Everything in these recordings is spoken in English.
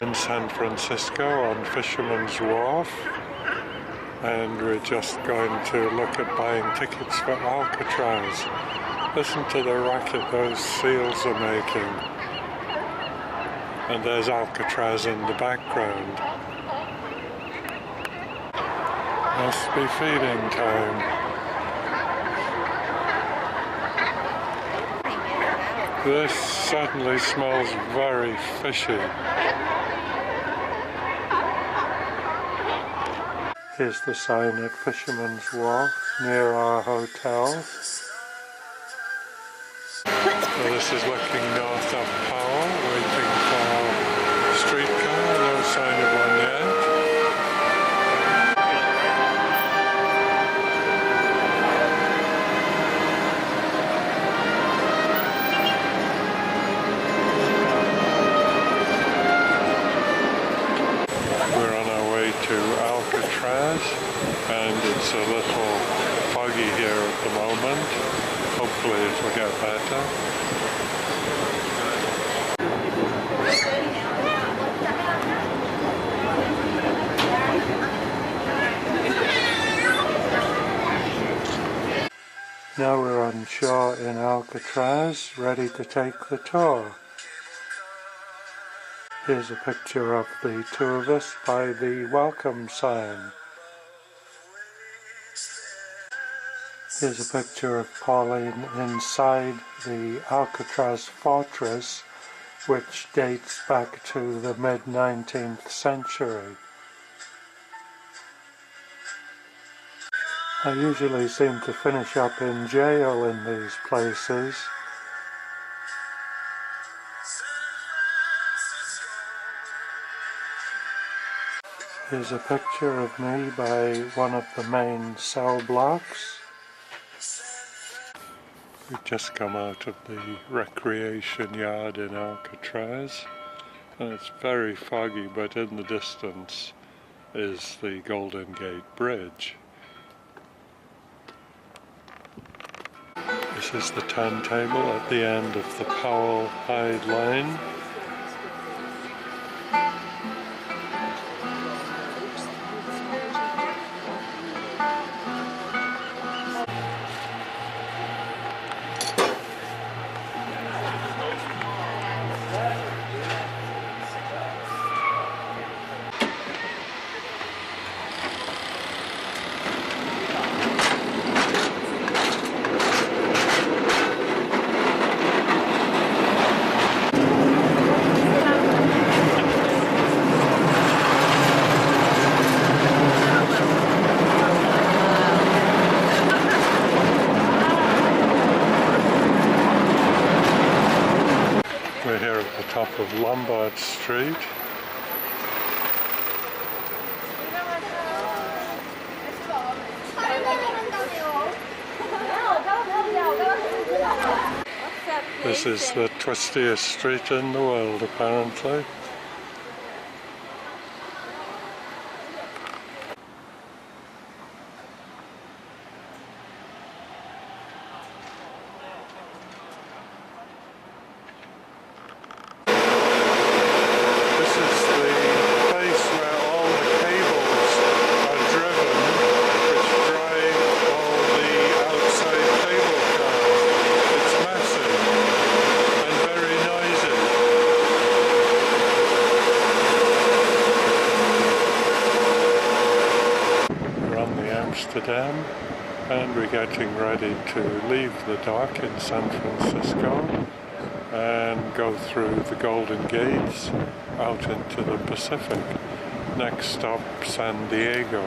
In San Francisco on Fisherman's Wharf, and we're just going to look at buying tickets for Alcatraz. Listen to the racket those seals are making. And there's Alcatraz in the background. Must be feeding time. This certainly smells very fishy. Here's the sign at Fisherman's Wharf near our hotel. So this is looking north up Powell, waiting for a streetcar, no sign of one yet. We're on our way to Alcatraz, and it's a little foggy here at the moment. Hopefully it will get better. Now we're on shore in Alcatraz, ready to take the tour. Here's a picture of the two of us by the welcome sign. Here's a picture of Pauline inside the Alcatraz fortress, which dates back to the mid-19th century. I usually seem to finish up in jail in these places. Here's a picture of me by one of the main cell blocks. We've just come out of the recreation yard in Alcatraz, and it's very foggy, but in the distance is the Golden Gate Bridge. This is the turntable at the end of the Powell Hyde line. We're here at the top of Lombard Street. This is the twistiest street in the world, apparently. Amsterdam, and we're getting ready to leave the dock in San Francisco and go through the Golden Gates out into the Pacific. Next stop, San Diego.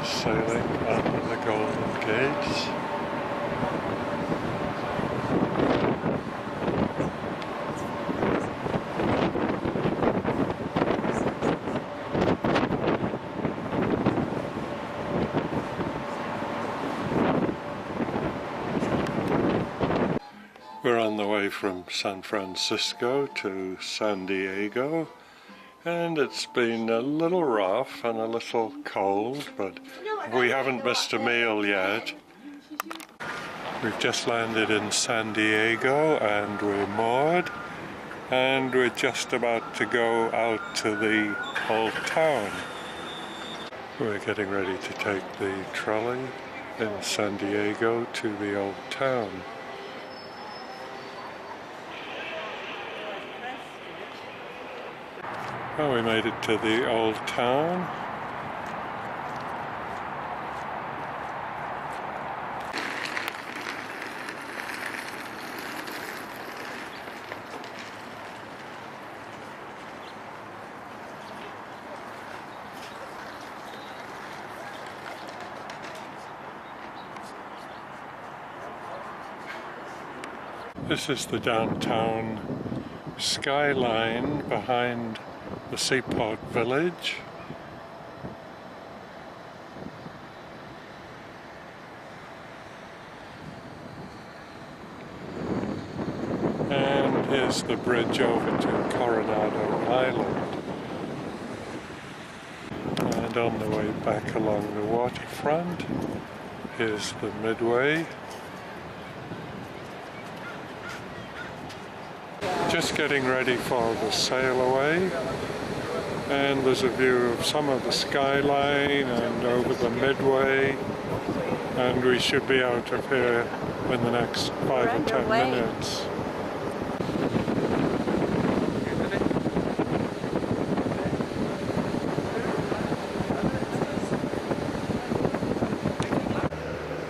Sailing under the Golden Gates. on the way from San Francisco to San Diego, and it's been a little rough and a little cold, but we haven't missed a meal yet. We've just landed in San Diego and we're moored, and we're just about to go out to the old town. We're getting ready to take the trolley in San Diego to the old town. Well, we made it to the old town. This is the downtown skyline behind the seaport village. And here's the bridge over to Coronado Island. And on the way back along the waterfront, here's the Midway. Just getting ready for the sail away, and there's a view of some of the skyline and over the Midway, and we should be out of here in the next 5 or 10 minutes.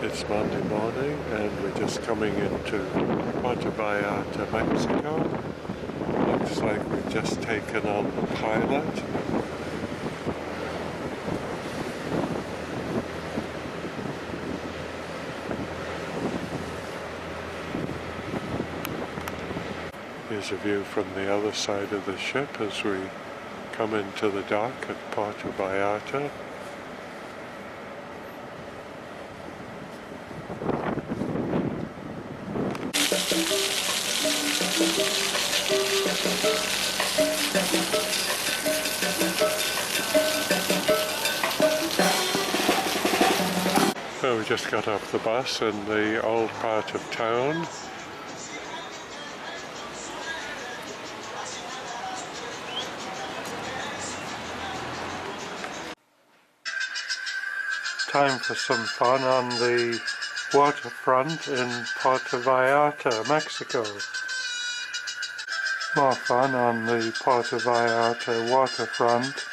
It's Monday morning and we're just coming into Puerto Vallarta, Mexico. Looks like we've just taken on the pilot. Here's a view from the other side of the ship as we come into the dock at Puerto Vallarta. So we just got off the bus in the old part of town. Time for some fun on the waterfront in Puerto Vallarta, Mexico. More fun on the Puerto Vallarta waterfront.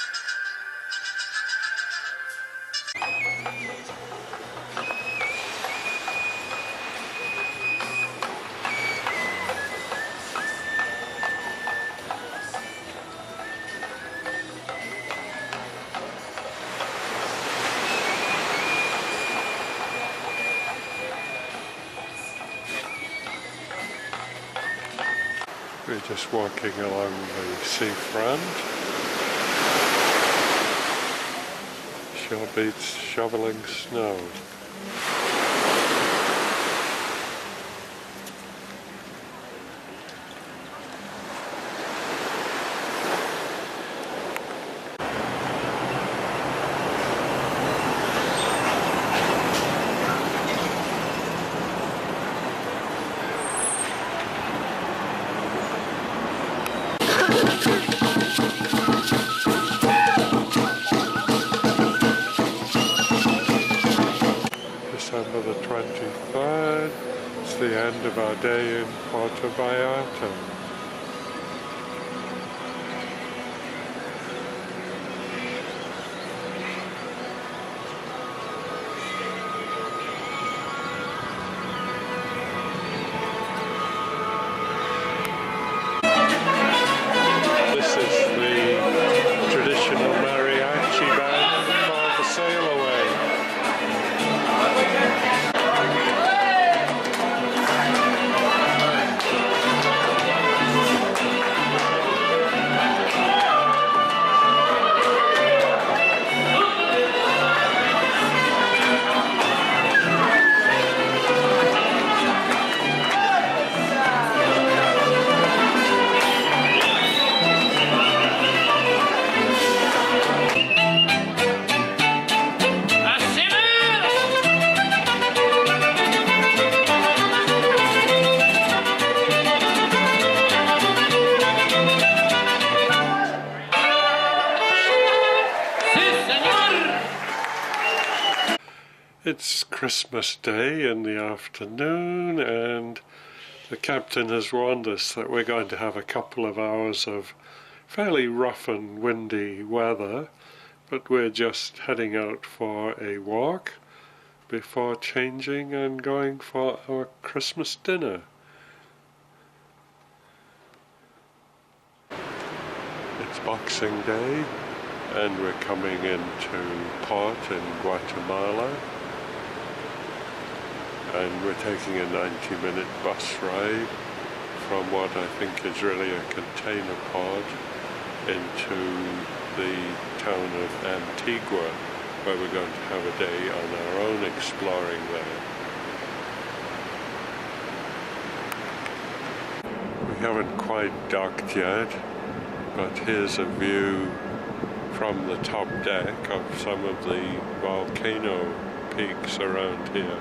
We're just walking along the seafront. Shorebeats shoveling snow. December the 23rd, it's the end of our day in Puerto Vallarta. This is the traditional mariachi band for the sail away. It's Christmas Day in the afternoon, and the captain has warned us that we're going to have a couple of hours of fairly rough and windy weather, but we're just heading out for a walk before changing and going for our Christmas dinner. It's Boxing Day, and we're coming into port in Guatemala, and we're taking a 90-minute bus ride from what I think is really a container port into the town of Antigua, where we're going to have a day on our own exploring there. We haven't quite docked yet, but here's a view from the top deck of some of the volcano peaks around here.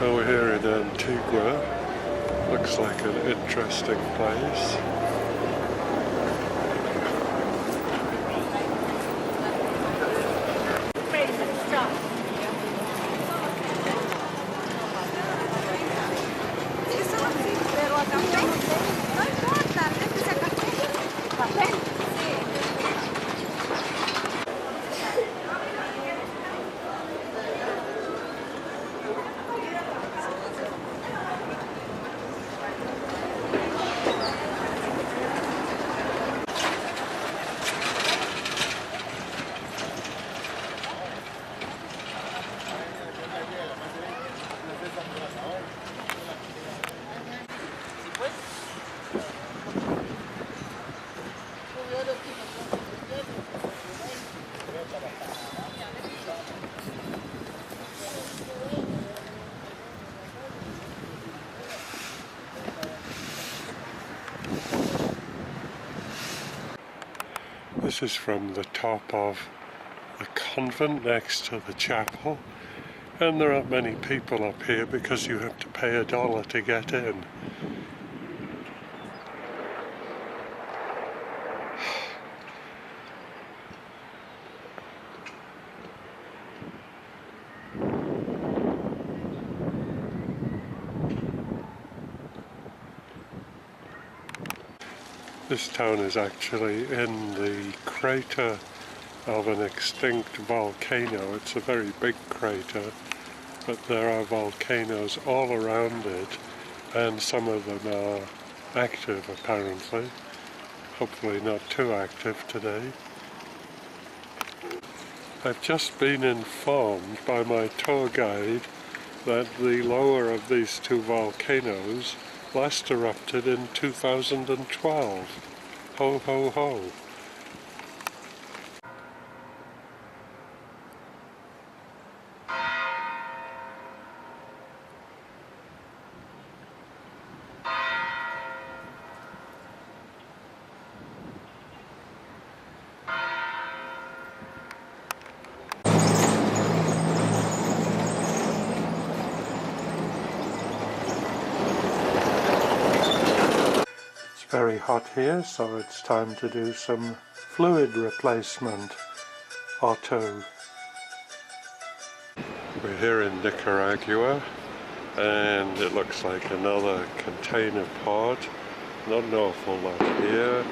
Well, we're here in Antigua. Looks like an interesting place. This is from the top of the convent next to the chapel, and there aren't many people up here because you have to pay $1 to get in. This town is actually in the crater of an extinct volcano. It's a very big crater, but there are volcanoes all around it, and some of them are active apparently. Hopefully not too active today. I've just been informed by my tour guide that the lower of these two volcanoes last erupted in 2012. Ho ho ho. Very hot here, so it's time to do some fluid replacement or two. We're here in Nicaragua, and it looks like another container port. Not an awful lot here,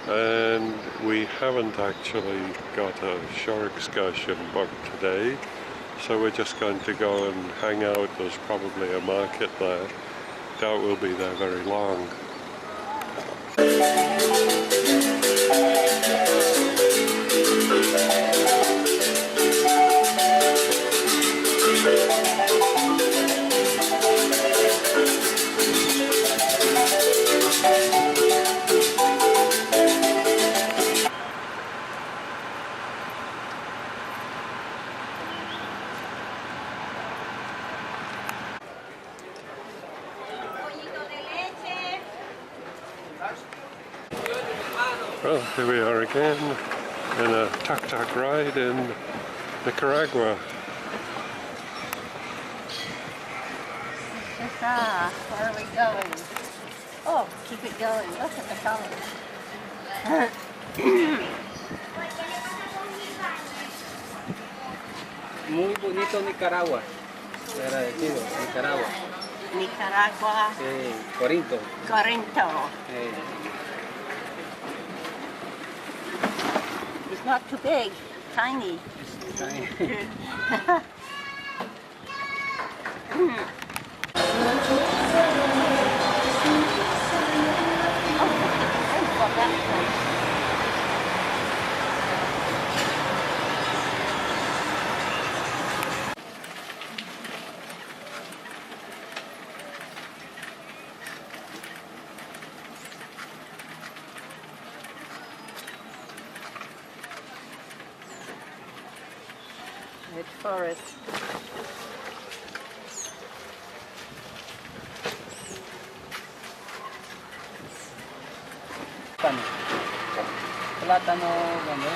and we haven't actually got a shore excursion booked today, so we're just going to go and hang out. There's probably a market there. Doubt we'll be there very long. Well, here we are again in a tuk-tuk ride in Nicaragua. Where are we going? Oh, keep it going. Look at the colors. Muy bonito Nicaragua. Era decido, Nicaragua. Nicaragua. Corinto. Corinto. It's not too big. Tiny. It's forest. Plátano, ¿dónde?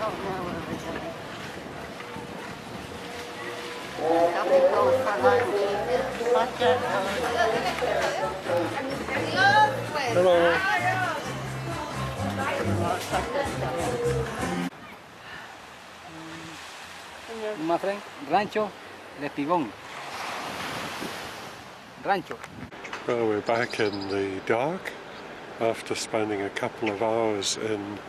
Oh, now where are we going? How we go for lunch? Hot dog. Hello. My friend, Rancho de Pigón. Rancho. Well, we're back in the dark after spending a couple of hours in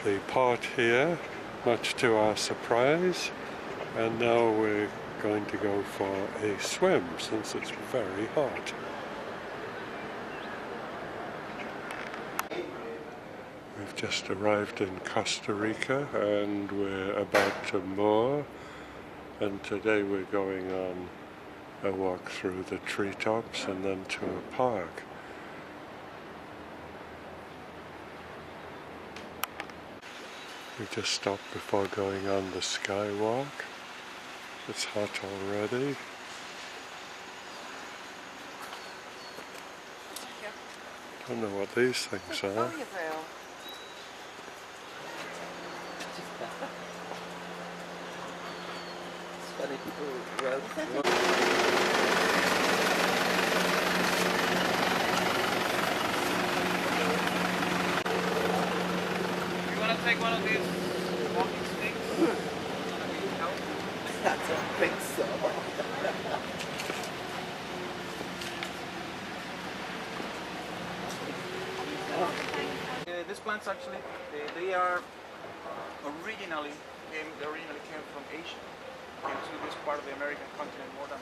the pot here, much to our surprise, and now we're going to go for a swim since it's very hot. We've just arrived in Costa Rica and we're about to moor, and today we're going on a walk through the treetops and then to a park. We just stopped before going on the skywalk. It's hot already. Don't know what these things are. You want to take one of these walking sticks? I don't think so. These plants actually, they are originally came from Asia, came to this part of the American continent more than.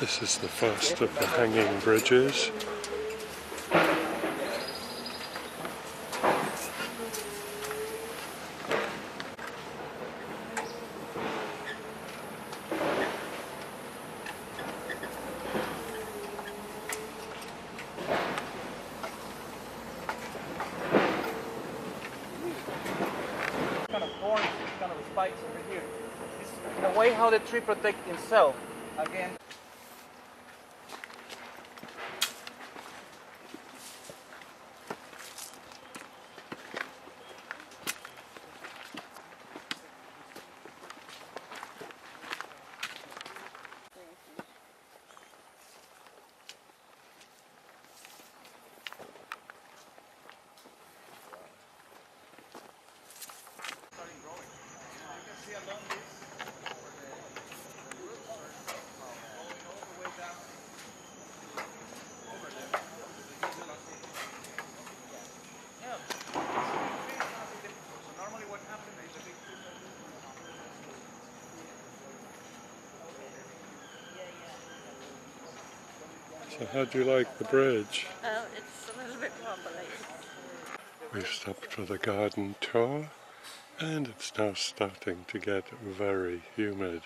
This is the first of the hanging bridges. Kind of thorns, kind of spikes over here. This is the way how the tree protects itself. Again. So how do you like the bridge? Oh, it's a little bit wobbly. We've stopped for the garden tour and it's now starting to get very humid.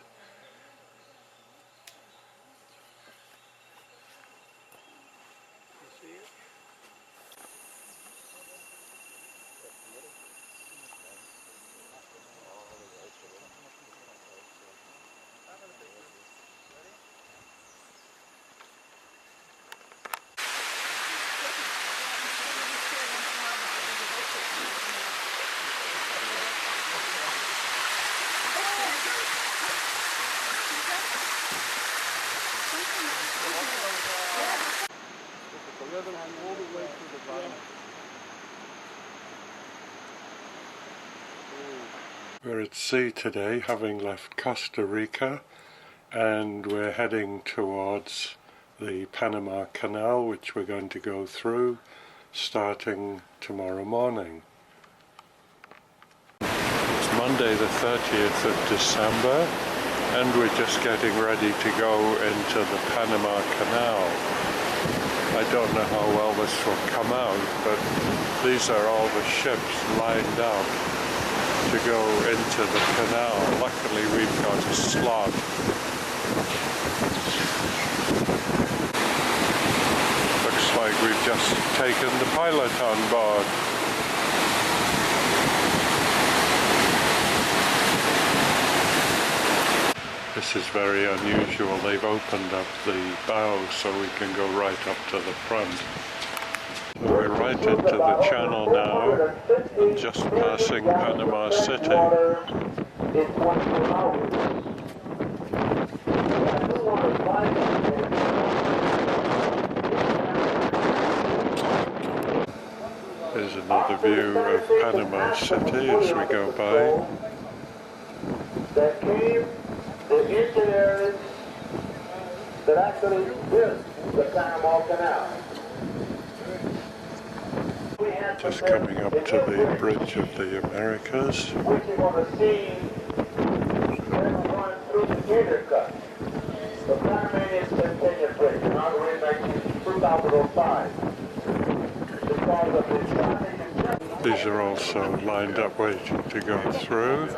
We're at sea today, having left Costa Rica, and we're heading towards the Panama Canal, which we're going to go through starting tomorrow morning. It's Monday the 30th of December, and we're just getting ready to go into the Panama Canal. I don't know how well this will come out, but these are all the ships lined up to go into the canal. Luckily we've got a slot. Looks like we've just taken the pilot on board. This is very unusual. They've opened up the bow so we can go right up to the front. So we're right into the channel now, just passing Panama City. Here's another view of Panama City as we go by. That came the engineers that actually built the Panama Canal. Just coming up to the Bridge of the Americas. Which you're going to see going through the Gator Cut. The Panamanian Centennial Bridge, inaugurated in 2005. Because of the traffic. These are also lined up waiting to go through.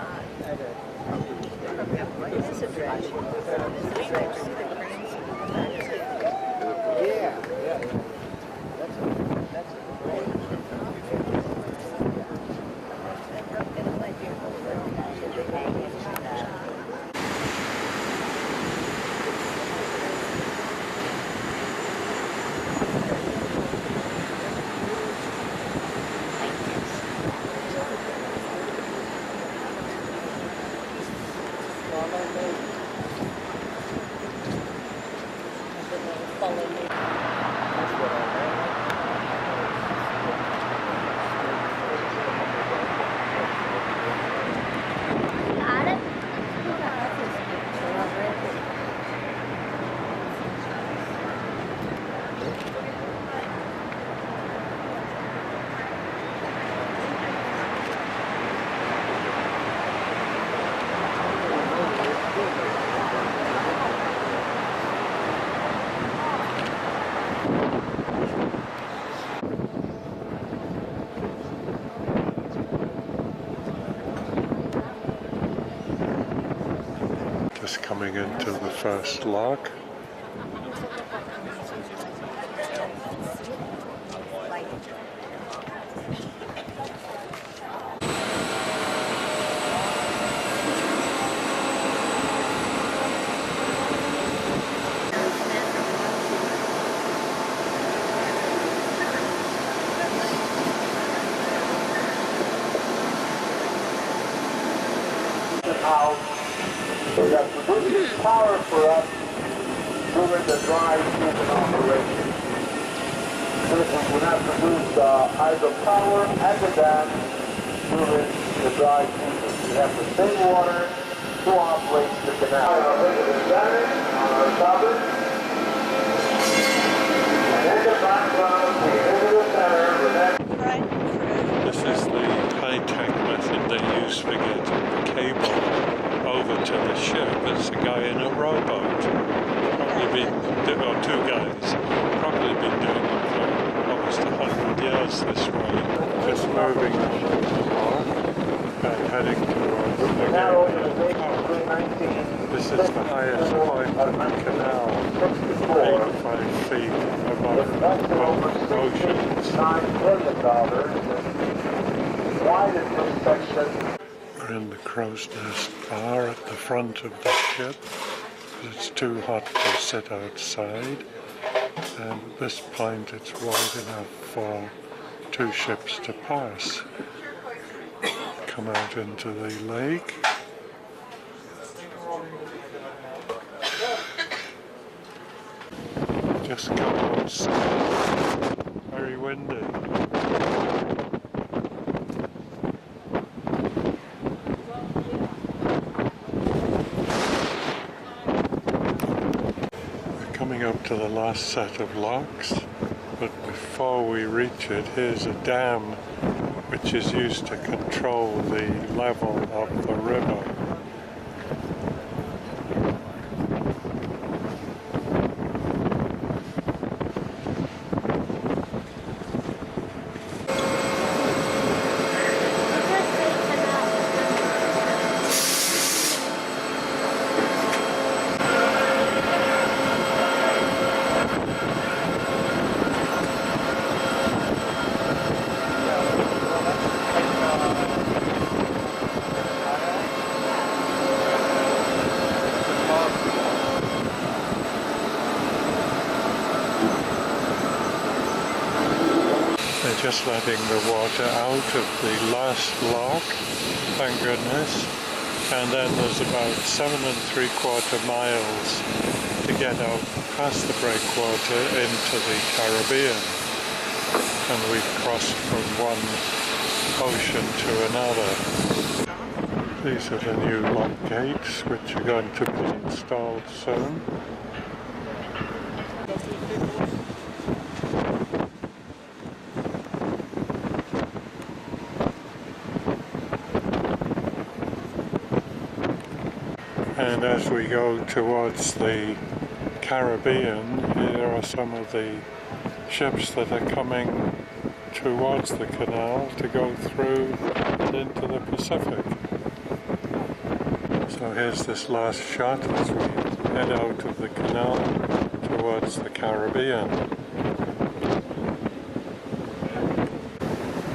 Just coming into the first lock. That produces power for us during the dry season operation. Since we would not produce hydropower at the dam during the dry season. We have to save water to operate the canal. On our topic. And in the background, we enter the center with that. This is the high-tech method they use for getting the cable over to the ship. It's a guy in a rowboat. Probably been, or two guys, probably been doing it for almost 100 years this way. Just moving along and heading towards the gate. This is the highest point in the canal, 85 feet above both oceans. $9 billion. Why did this section? We're in the crow's nest bar at the front of the ship. It's too hot to sit outside, and at this point it's wide enough for two ships to pass. Come out into the lake. Just come outside. Very windy. up to the last set of locks, but before we reach it, here's a dam which is used to control the level of the river. They're just letting the water out of the last lock, thank goodness. And then there's about 7 3/4 miles to get out past the breakwater into the Caribbean. And we've crossed from one ocean to another. These are the new lock gates which are going to be installed soon. And as we go towards the Caribbean, here are some of the ships that are coming towards the canal to go through into the Pacific. So here's this last shot as we head out of the canal towards the Caribbean.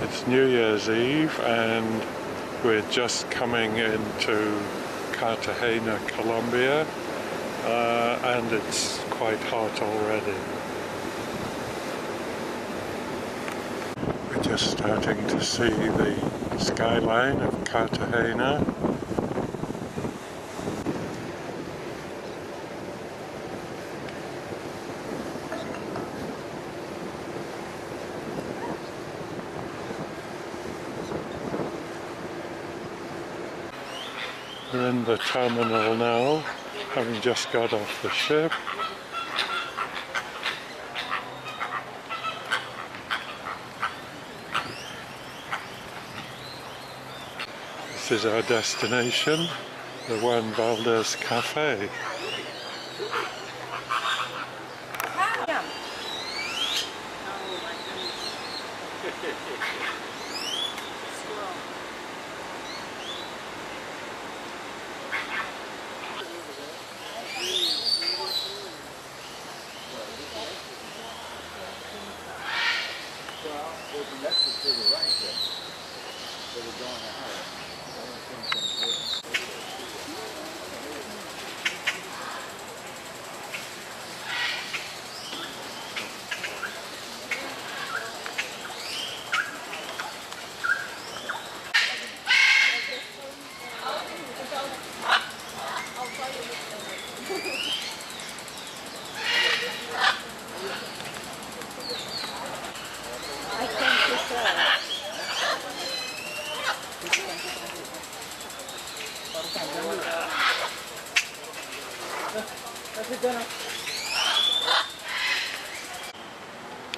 It's New Year's Eve and we're just coming into Cartagena, Colombia, and it's quite hot already. We're just starting to see the skyline of Cartagena. We're in the terminal now, having just got off the ship. This is our destination, the Juan Valdez Cafe.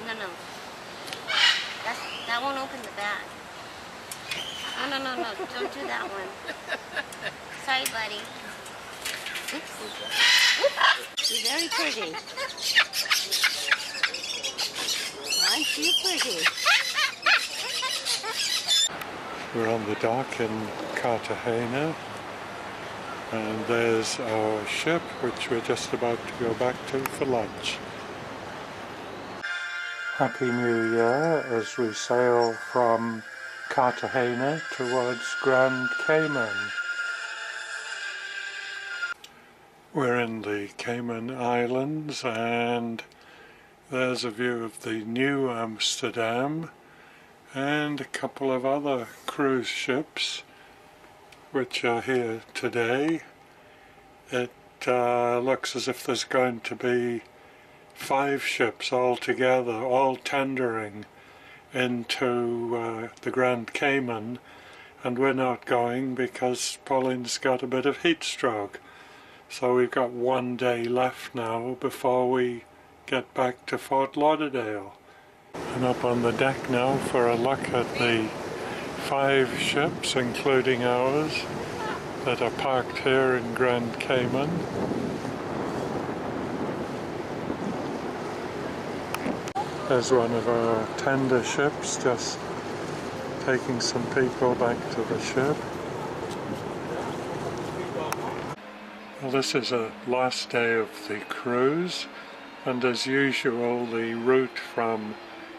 No. That won't open the bag. No. Don't do that one. Sorry, buddy. Oops. You're very pretty. Aren't you pretty? We're on the dock in Cartagena, and there's our ship which we're just about to go back to for lunch. Happy New Year as we sail from Cartagena towards Grand Cayman. We're in the Cayman Islands and there's a view of the New Amsterdam and a couple of other cruise ships which are here today. It looks as if there's going to be 5 ships all together, all tendering into the Grand Cayman, and we're not going because Pauline's got a bit of heat stroke. So we've got 1 day left now before we get back to Fort Lauderdale. And up on the deck now for a look at the 5 ships, including ours, that are parked here in Grand Cayman. There's one of our tender ships just taking some people back to the ship. Well, this is a last day of the cruise, and as usual the route from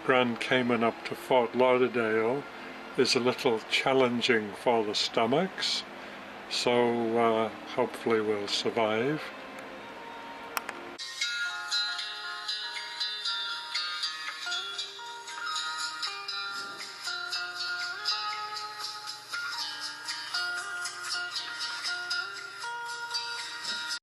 Grand Cayman up to Fort Lauderdale is a little challenging for the stomachs, so hopefully we'll survive.